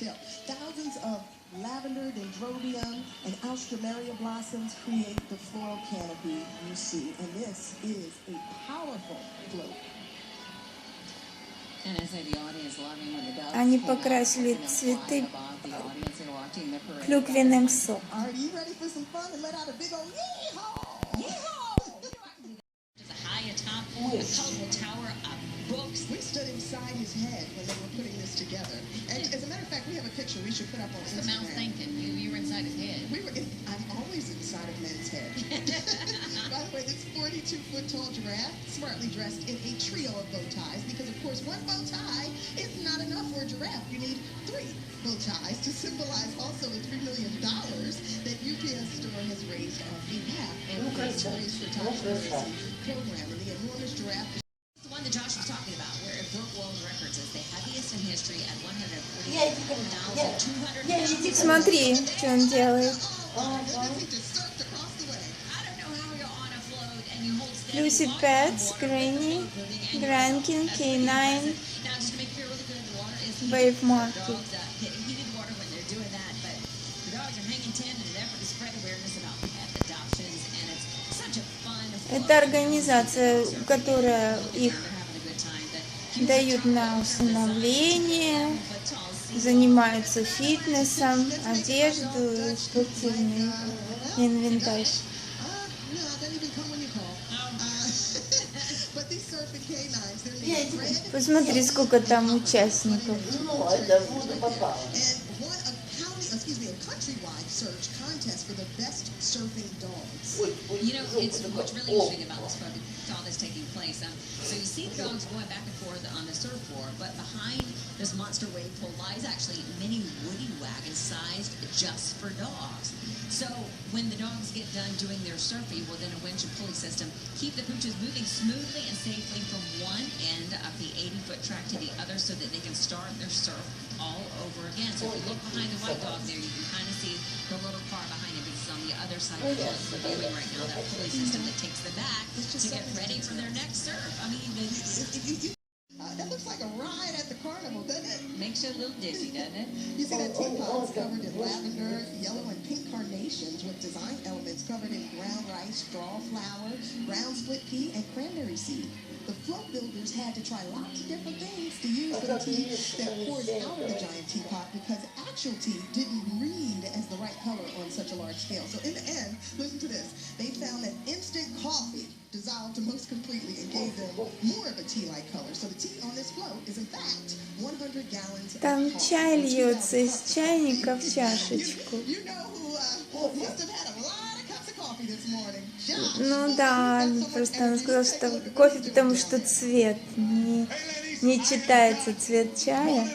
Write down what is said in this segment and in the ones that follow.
detail. Thousands of lavender, dendrobium, and alstroemeria blossoms create the floral canopy you see. And this is a powerful float. Они покрасили цветы клюквенным соком. We stood inside his head when they were putting this together. And as a matter of fact, we have a picture we should put up on Instagram. What's the mouth thinking? You were inside his head. I'm always inside of men's head. By the way, this 42-foot tall giraffe, smartly dressed in a trio of bow ties, because of course one bow tie is not enough for a giraffe. You need 3 bow ties to symbolize also the $3 million that UPS store has raised on behalf of the Race for Controversy program. And the enormous giraffe, The one that Josh was talking about, where it broke world records, is the heaviest in history at 140,200 pounds. Смотри, что он делает. Lucy Pets, Granny, Grankin, K9, Wave Market. Это организация, которая их дают на усыновление, занимаются фитнесом, одежду, спортивный инвентарь. Посмотри, сколько там участников. You know, what's really interesting about this book, all this taking place. So you see the dogs going back and forth on the surfboard, but behind this monster wave pool lies actually mini woody wagons sized just for dogs. So when the dogs get done doing their surfing, well, then a winch and pulley system keep the pooches moving smoothly and safely from one end of the 80-foot track to the other, so that they can start their surf all over again. So if you look behind the white dog there, you can kind of see the little car behind him, because it's on the other side of the pool reviewing right now that pulley system that takes them back to get ready for their next surf. I mean, that looks like a ride at the carnival, doesn't it? Makes you a little dizzy, doesn't it? You see that teapot's covered in lavender, yellow, and pink carnations with design elements covered in ground rice, straw flower, ground split pea, and cranberry seed. The float builders had to try lots of different things to use for the tea that poured out of the giant teapot, because actual tea didn't read as the right color on such a large scale. So in the end, listen to this, they found that instant coffee dissolved most completely and gave them more of a tea-like color. So the tea on this float is in fact 100 gallons of Там coffee. чай льется из чайника в чашечку. You know who must have had a lot of cups of coffee this morning? Ну да, просто она сказала, что кофе, потому что цвет не читается, цвет чая.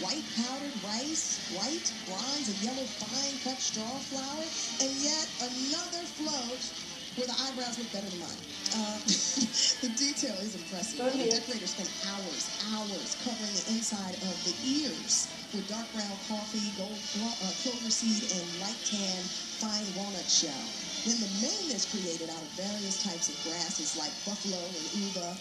White powdered rice, white, bronze, and yellow fine cut straw flour, and yet another float where the eyebrows look better than mine. The detail is impressive. The decorators spent hours covering the inside of the ears with dark brown coffee, gold clover seed, and light tan fine walnut shell. Then the mane is created out of various types of grasses like buffalo and uva.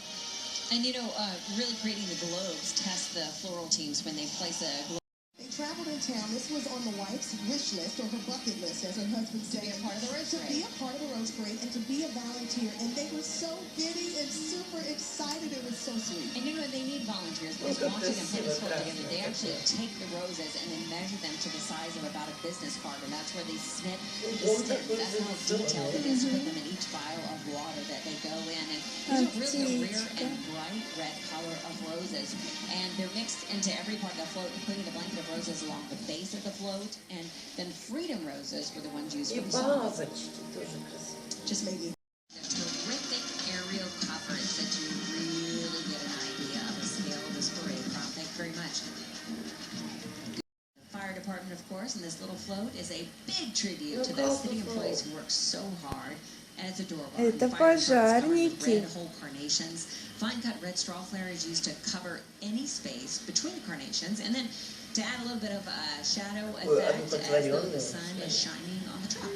And you know, really creating the globes test the floral teams when they place a globe. They traveled in town. This was on the wife's wish list, or her bucket list, as her husband said. To be a part of the Rose Parade. To be a part of the Rose Parade and to be a volunteer. And they were so giddy and super excited. It was so sweet. And you know, they need volunteers, because watching them put this float together, they actually take the roses and then measure them to the size of about a business card, and that's where they snip the stems. That's how detailed it is. Put them in each vial of water that they go in, and these are really a rare and bright red color of roses, and they're mixed into every part of the float, including a blanket of roses along the base of the float, and then freedom roses were the ones used for the song. Just maybe. Terrific aerial coverage that you really get an idea of the scale of this parade. Rob, thank you very much. The fire department, of course, and this little float is a big tribute to the city employees who work so hard. And it's adorable. Это пожарники. Red whole carnations. Fine cut red straw flower is used to cover any space between the carnations, and then to add a little bit of a shadow effect as though the sun is shining on the truck.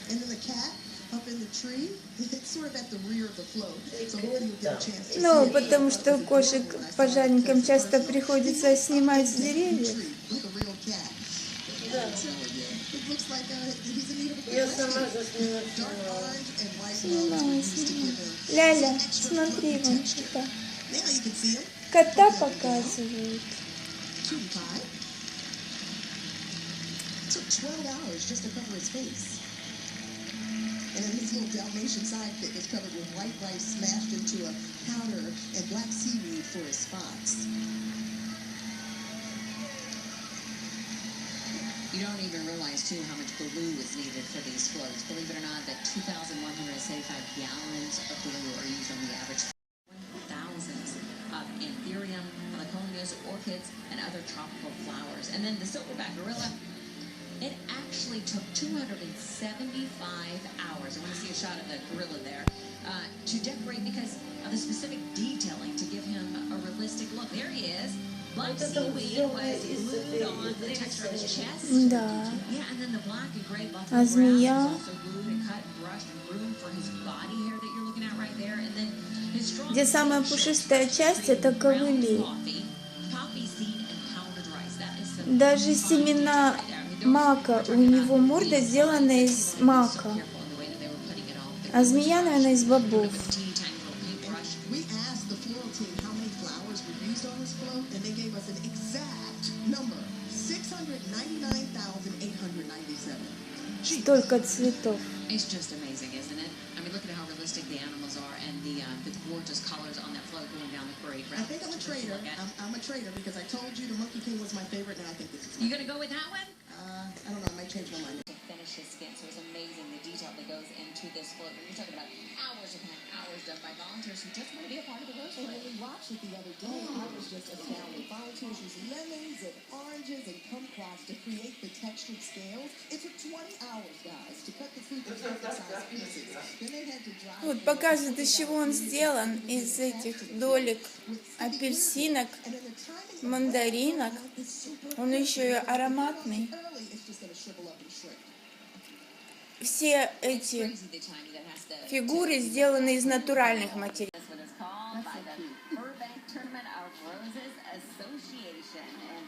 And then the cat up in the tree. It's sort of at the rear of the float, so Lord, you'll get a chance to see Ну, it. потому что кошек пожарникам часто приходится снимать с деревьев. Like a real cat. Да. It looks like he's in need of a Я quick сама rescue. засняла. Dark orange and white Снимаю, gloves were used to снимаю. give him Ляля, some extra смотри, fluffy вон texture. кота. Now you can see him. Кота Up and down. показывают. Cutie pie. Took 12 hours just to cover his face. And then his little Dalmatian sidekick is covered with white rice smashed into a powder and black seaweed for his spots. You don't even realize, too, how much glue is needed for these floats. Believe it or not, that 2,175 gallons of glue are used on the average. Thousands of anthurium, pelargonias, orchids, and other tropical flowers. And then the silverback gorilla, it actually took 275 hours. I want to see a shot of the gorilla there. To decorate because of the specific detailing to give him a realistic look. There he is. Black seaweed was glued on the texture of his chest. Да. Yeah, and then the black and gray buffalo А grass змея? was also glued and cut and brushed and groomed for his body hair that you're looking at right there. And then his strong Где самая пушистая часть — это ковыли. coffee, poppy seed, and powdered rice. That is some Даже семена мака, у него морда сделана из мака, а змея, наверное, из бобов. We asked the floral team how many flowers were used on this float, and they gave us an exact number, 699,897. Столько цветов. It's just amazing, isn't it? I mean, look at how realistic the animals are and the gorgeous colors on that float going down the parade route. I think I'm a traitor. I'm a traitor because I told you the Monkey King was my favorite, and I think this is You gonna go with that one? I don't know, I might change my mind. To finish his skin, so it's amazing the detail that goes into this float. And you're talking about hours upon hours done by volunteers who just want to be a part of the Rose And when Parade. we watched it the other day, I was just astounded. Volunteers used lemons and oranges and kumquats to create the textured scales. It took 20 hours, guys, to cut the fruit to perfect size pieces. Then they had to dry Вот them, показывает, из чего он сделан, из этих долек апельсинок, and then the timing мандаринок. is super Он еще и ароматный. early. It's just going to shrivel up and shrink. Все эти Crazy the timing that has to. фигуры сделаны из натуральных материалов. That's what it's called by the Burbank Tournament of Roses Association. And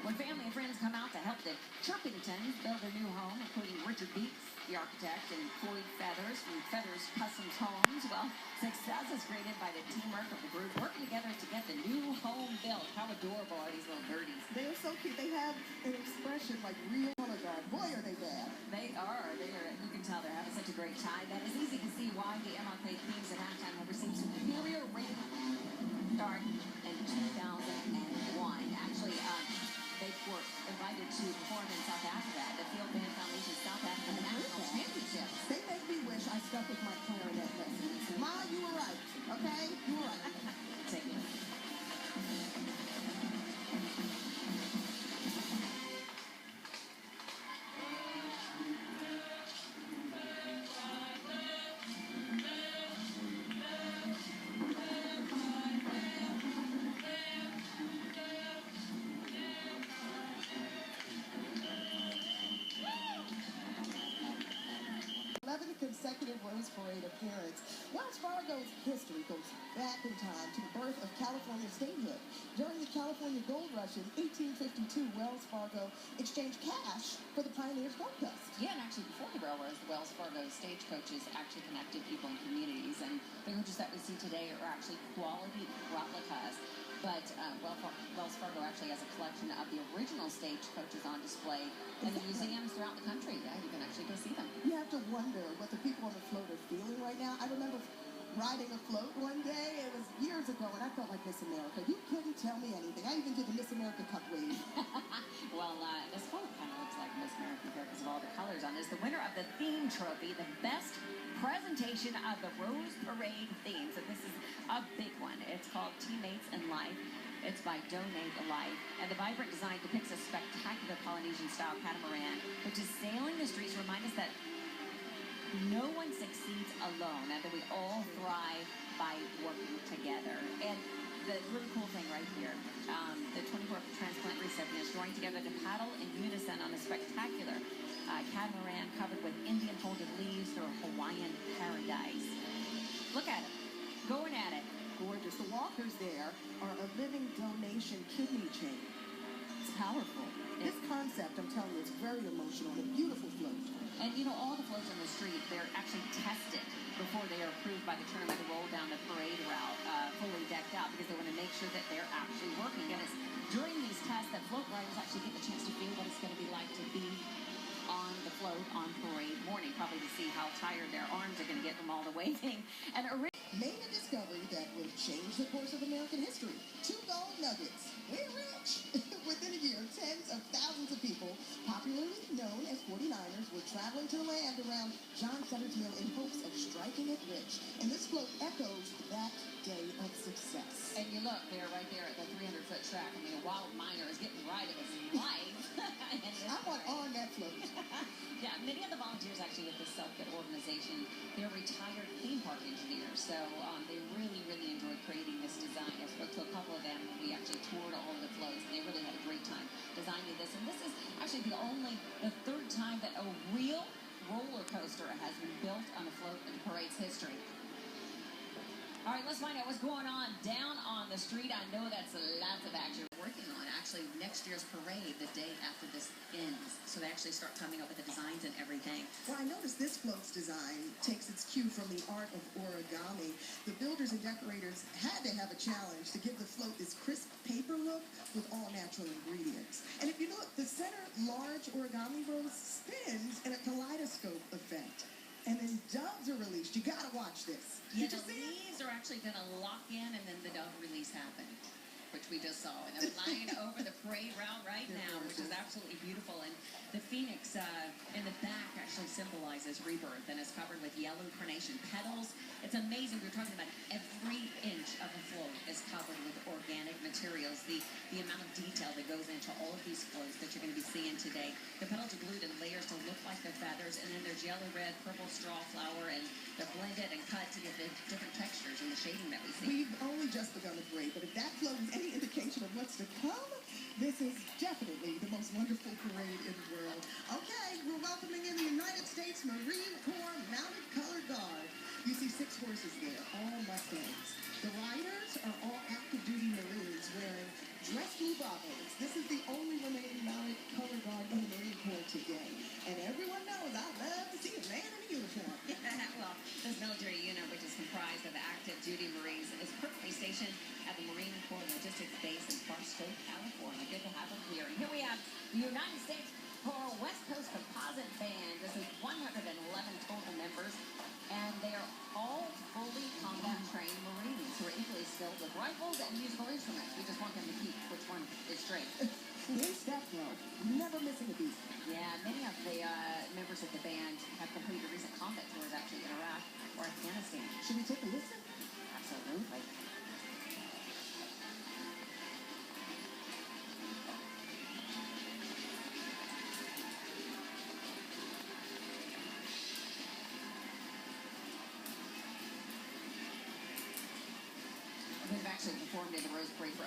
when family and friends come out to help the Chirpingtons build a new home, including Richard Beeks, the architect, and Floyd Feathers from Feathers Customs Homes, well, success is created by the teamwork of the group working together to get the new home built. How adorable are these little birdies? They are so cute. They have an expression like real color guard. Boy, are they bad. They are. You can tell they're having such a great time. That is easy to see why the MLK Kings at halftime have received superior rating start in 2001. Actually, they were invited to perform in South Africa at the Field Band Foundation's South African National Championship. They make me wish I stuck with my clarinet lessons. Ma, you were right. Okay? You were right. Take it. Consecutive Rose Parade appearance. Wells Fargo's history goes back in time to the birth of California statehood. During the California Gold Rush in 1852, Wells Fargo exchanged cash for the Pioneers Gold Dust. Yeah, and actually before the railroads, the Wells Fargo stagecoaches actually connected people and communities, and the coaches that we see today are actually quality replicas. But Wells Fargo actually has a collection of the original stagecoaches on display in the museums throughout the country. Yeah, you can actually go see them. You have to wonder what the people on the float are feeling right now. I remember riding a float one day. It was years ago, and I felt like Miss America. You couldn't tell me anything. I even did the Miss America Cup wave. Well, this float kind of looks like Miss America here because of all the colors on this. The winner of the theme trophy, the best presentation of the Rose Parade theme. So this is a big one. It's called Teammates in Life. It's by Donate a Life. And the vibrant design depicts a spectacular Polynesian-style catamaran, which is sailing the streets to remind us that no one succeeds alone, and that we all thrive by working together. And the really cool thing right here, the 24 transplant recipients joined together to paddle in unison on a spectacular catamaran covered with Indian folded leaves or Hawaiian paradise. Look at it, going at it. Gorgeous. The walkers there are a living donation kidney chain. It's powerful. This concept, I'm telling you, is very emotional. A beautiful float. And you know, all the floats on the street, they're actually tested before they are approved by the tournament to roll down the parade route, fully decked out, because they want to make sure that they're actually working. And it's during these tests that float riders actually get the chance to feel what it's going to be like to be on the float on parade morning, probably to see how tired their arms are going to get from all the waving. And made a discovery that would change the course of American history. 2 gold nuggets. We're rich. Within a year, tens of thousands of people, popularly known as 49ers, were traveling to the land around John Sutter's Mill in hopes of striking it rich. And this float echoes that day of success. And you look, they're right there at the 300-foot track. I mean, a wild miner is getting right of his life. I want on that float. Yeah, many of the volunteers actually with this self-fit organization, they're retired theme park engineers. So they really, really enjoyed creating this design. I spoke to a couple of them. We actually toured all of the floats, and they really had a great time designing this. And this is actually the third time that a real roller coaster has been built on a float in the parade's history. All right, let's find out what's going on down on the street. I know that's lots of action. Working on actually next year's parade the day after this ends. So they actually start coming up with the designs and everything. Well, I noticed this float's design takes its cue from the art of origami. The builders and decorators had to have a challenge to give the float this crisp paper look with all natural ingredients. And if you look, the center large origami rose spins in a kaleidoscope effect. And then doves are released. You gotta watch this. Yeah, the leaves are actually gonna lock in, and then the dove release happen, which we just saw. And they're flying over the parade route right now, which is absolutely beautiful. And the phoenix in the back actually symbolizes rebirth and is covered with yellow carnation petals. It's amazing. We were talking about every inch of the float is covered with organic materials. The amount of detail that goes into all of these floats that you're going to be seeing today. The petals are glued in layers to look like they're feathers, and then there's yellow, red, purple straw flower, and they're blended and cut to get the different textures and the shading that we see. We've only just begun the parade, but if that float is any indication of what's to come, this is definitely the most wonderful parade in the world. Okay, we're welcoming in the United States Marine Corps Mounted Color Guard. You see 6 horses there, all Mustangs. The riders are all active duty Marines wearing dress blue bravos. This is the only remaining mounted color guard in the Marine Corps today. And everyone knows I love to see a man in a uniform. Well, this military unit, which is comprised of active duty Marines, is currently stationed at the Marine Corps Logistics Base in Barstow, California. Good to have them here. And here we have the United States West Coast Composite Band. This is 111 total members, and they are all fully combat trained Marines who are equally skilled with rifles and musical instruments. We just want them to keep which one is straight. Ace that flow, never missing a beat. Yeah, many of the members of the band have completed recent combat tours actually in Iraq or Afghanistan. Should we take a listen? Absolutely. They've actually performed in the Rose Parade for